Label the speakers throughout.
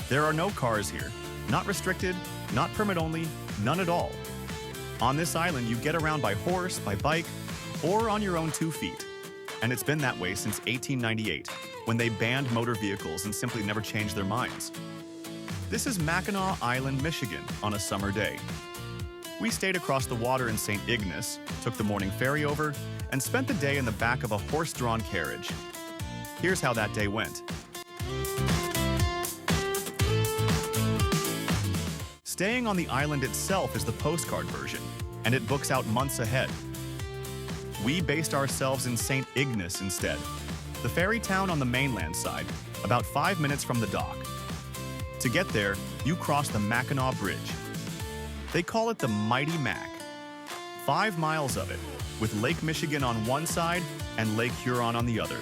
Speaker 1: There are no cars here. Not restricted, not permit only, none at all. On this island, you get around by horse, by bike, or on your own 2 feet. And it's been that way since 1898, when they banned motor vehicles and simply never changed their minds. This is Mackinac Island, Michigan, on a summer day. We stayed across the water in St. Ignace, took the morning ferry over, and spent the day in the back of a horse-drawn carriage. Here's how that day went. Staying on the island itself is the postcard version, and it books out months ahead. We based ourselves in St. Ignace instead, the ferry town on the mainland side, about 5 minutes from the dock. To get there, you cross the Mackinac Bridge. They call it the Mighty Mac. 5 miles of it, with Lake Michigan on one side and Lake Huron on the other,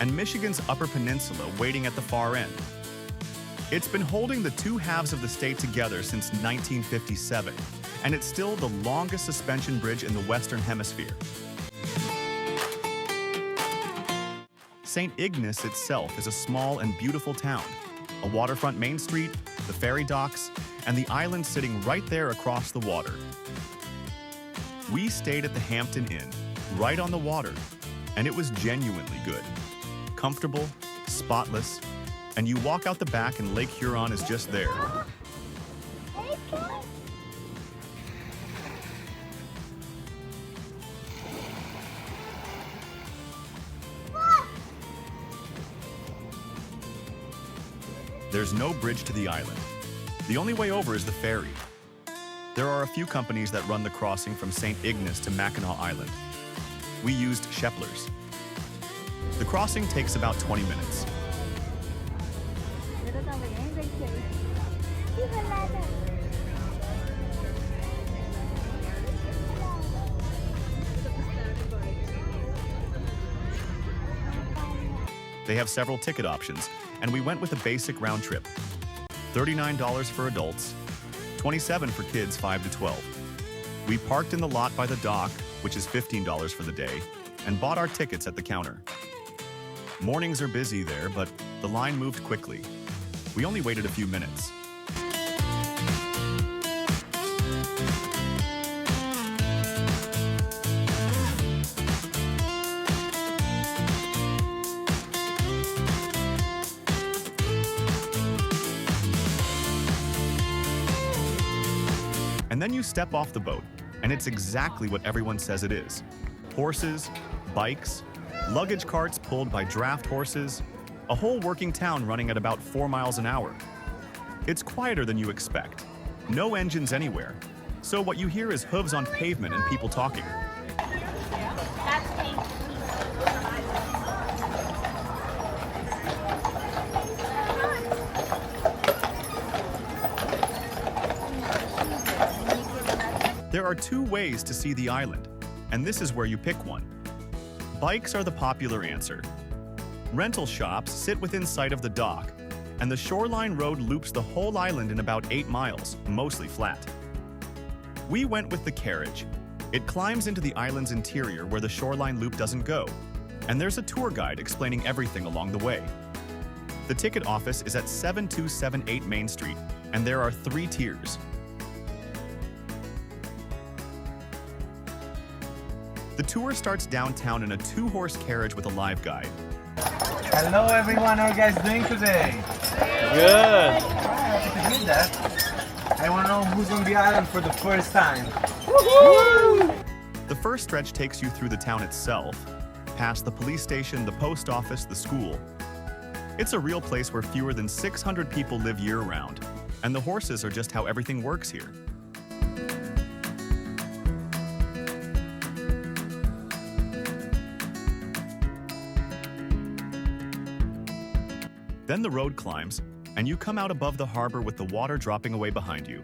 Speaker 1: and Michigan's Upper Peninsula waiting at the far end. It's been holding the 2 halves of the state together since 1957, and it's still the longest suspension bridge in the Western Hemisphere. St. Ignace itself is a small and beautiful town, a waterfront main street, the ferry docks, and the island sitting right there across the water. We stayed at the Hampton Inn, right on the water, and it was genuinely good. Comfortable, spotless, and you walk out the back and Lake Huron is just there. There's no bridge to the island. The only way over is the ferry. There are a few companies that run the crossing from St. Ignace to Mackinac Island. We used Shepler's. The crossing takes about 20 minutes. They have several ticket options, and we went with a basic round trip. $39 for adults, $27 for kids 5 to 12. We parked in the lot by the dock, which is $15 for the day, and bought our tickets at the counter. Mornings are busy there, but the line moved quickly. We only waited a few minutes. And then you step off the boat, and it's exactly what everyone says it is. Horses, bikes, luggage carts pulled by draft horses, a whole working town running at about 4 miles an hour. It's quieter than you expect. No engines anywhere. So what you hear is hooves on pavement and people talking. There are 2 ways to see the island, and this is where you pick one. Bikes are the popular answer. Rental shops sit within sight of the dock, and the shoreline road loops the whole island in about 8 miles, mostly flat. We went with the Carriage. It climbs into the island's interior where the shoreline loop doesn't go, and there's a tour guide explaining everything along the way. The ticket office is at 7278 Main Street, and there are 3 tiers. The tour starts downtown in a 2-horse carriage with a live guide.
Speaker 2: Hello everyone, how are you guys doing today?
Speaker 3: Good.
Speaker 2: Happy to hear that. I want to know who's on the island for the first time.
Speaker 1: The first stretch takes you through the town itself, past the police station, the post office, the school. It's a real place where fewer than 600 people live year-round, and the horses are just how everything works here. Then the road climbs, and you come out above the harbor with the water dropping away behind you.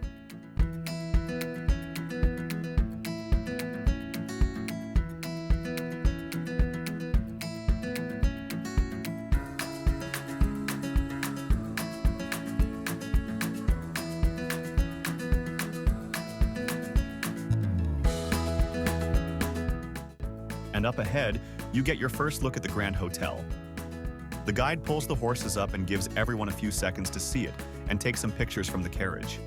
Speaker 1: And up ahead, you get your first look at the Grand Hotel. The guide pulls the horses up and gives everyone a few seconds to see it, and take some pictures from the carriage.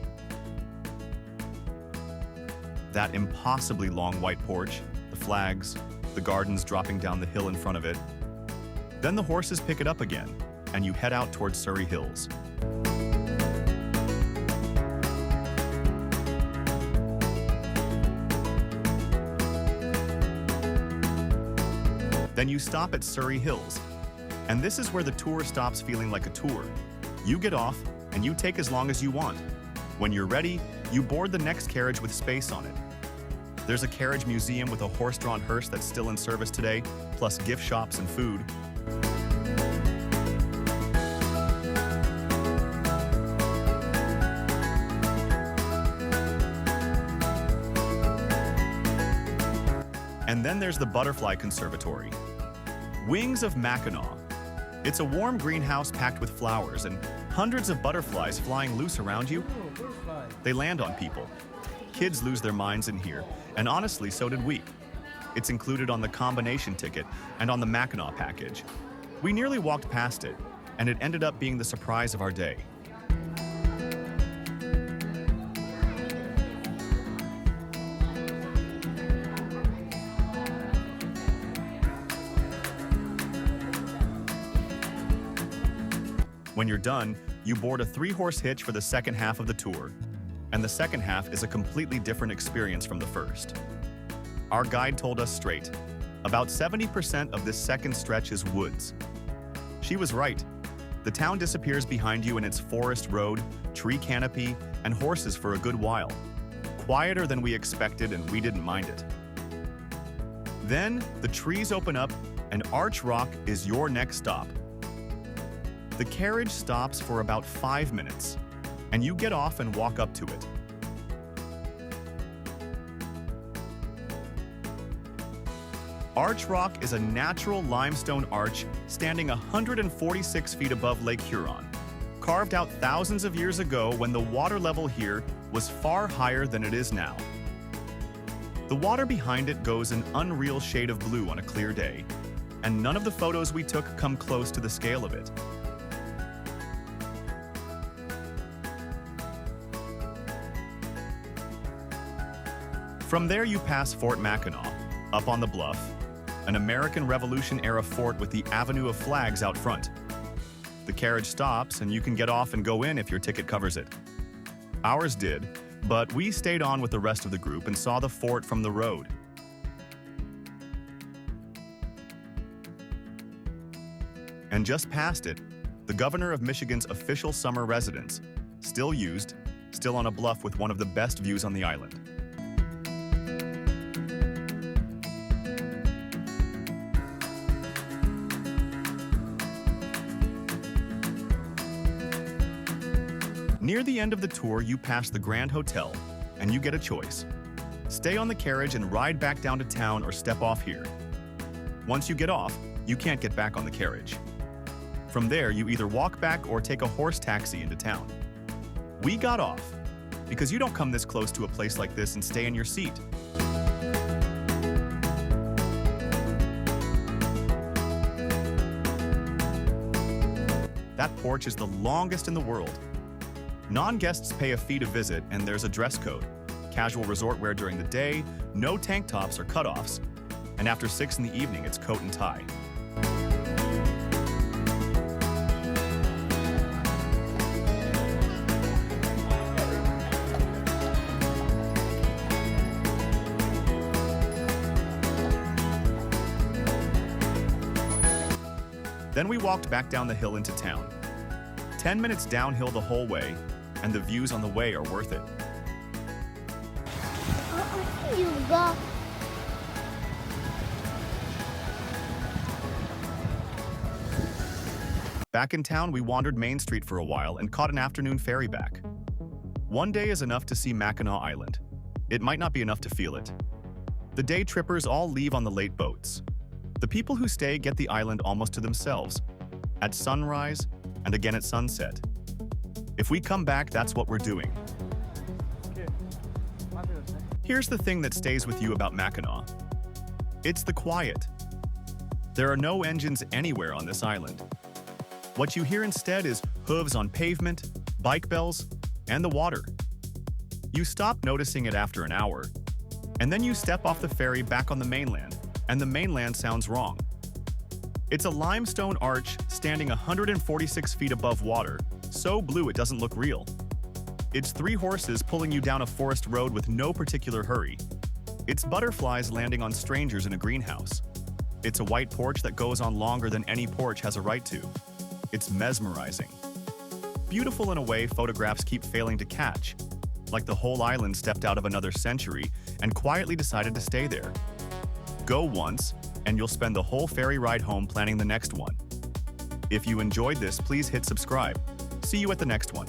Speaker 1: That impossibly long white porch, the flags, the gardens dropping down the hill in front of it. Then the horses pick it up again, and you head out towards Surrey Hills. Then you stop at Surrey Hills, and this is where the tour stops feeling like a tour. You get off, and you take as long as you want. When you're ready, you board the next carriage with space on it. There's a carriage museum with a horse-drawn hearse that's still in service today, plus gift shops and food. And then there's the butterfly conservatory. Wings of Mackinac. It's a warm greenhouse packed with flowers and hundreds of butterflies flying loose around you. They land on people. Kids lose their minds in here, and honestly, so did we. It's included on the combination ticket and on the Mackinac package. We nearly walked past it, and it ended up being the surprise of our day. When you're done, you board a 3-horse hitch for the second half of the tour, and the second half is a completely different experience from the first. Our guide told us straight, about 70% of this second stretch is woods. She was right. The town disappears behind you in its forest road, tree canopy, and horses for a good while. Quieter than we expected, and we didn't mind it. Then, the trees open up, and Arch Rock is your next stop. The carriage stops for about 5 minutes, and you get off and walk up to it. Arch Rock is a natural limestone arch standing 146 feet above Lake Huron, carved out thousands of years ago when the water level here was far higher than it is now. The water behind it goes an unreal shade of blue on a clear day, and none of the photos we took come close to the scale of it. From there you pass Fort Mackinac, up on the bluff, an American Revolution-era fort with the avenue of flags out front. The carriage stops and you can get off and go in if your ticket covers it. Ours did, but we stayed on with the rest of the group and saw the fort from the road. And just past it, the governor of Michigan's official summer residence, still used, still on a bluff with one of the best views on the island. Near the end of the tour, you pass the Grand Hotel, and you get a choice. Stay on the carriage and ride back down to town or step off here. Once you get off, you can't get back on the carriage. From there, you either walk back or take a horse taxi into town. We got off, because you don't come this close to a place like this and stay in your seat. That porch is the longest in the world. Non-guests pay a fee to visit, and there's a dress code. Casual resort wear during the day, no tank tops or cutoffs, and after 6 in the evening, it's coat and tie. Then we walked back down the hill into town. 10 minutes downhill the whole way, and the views on the way are worth it. Back in town, we wandered Main Street for a while and caught an afternoon ferry back. One day is enough to see Mackinac Island. It might not be enough to feel it. The day trippers all leave on the late boats. The people who stay get the island almost to themselves, at sunrise and again at sunset. If we come back, that's what we're doing. Here's the thing that stays with you about Mackinac. It's the quiet. There are no engines anywhere on this island. What you hear instead is hooves on pavement, bike bells, and the water. You stop noticing it after an hour, and then you step off the ferry back on the mainland, and the mainland sounds wrong. It's a limestone arch standing 146 feet above water, so blue it doesn't look real. It's 3 horses pulling you down a forest road with no particular hurry. It's butterflies landing on strangers in a greenhouse. It's a white porch that goes on longer than any porch has a right to. It's mesmerizing. Beautiful in a way photographs keep failing to catch, like the whole island stepped out of another century and quietly decided to stay there. Go once, and you'll spend the whole ferry ride home planning the next one. If you enjoyed this, please hit subscribe. See you at the next one.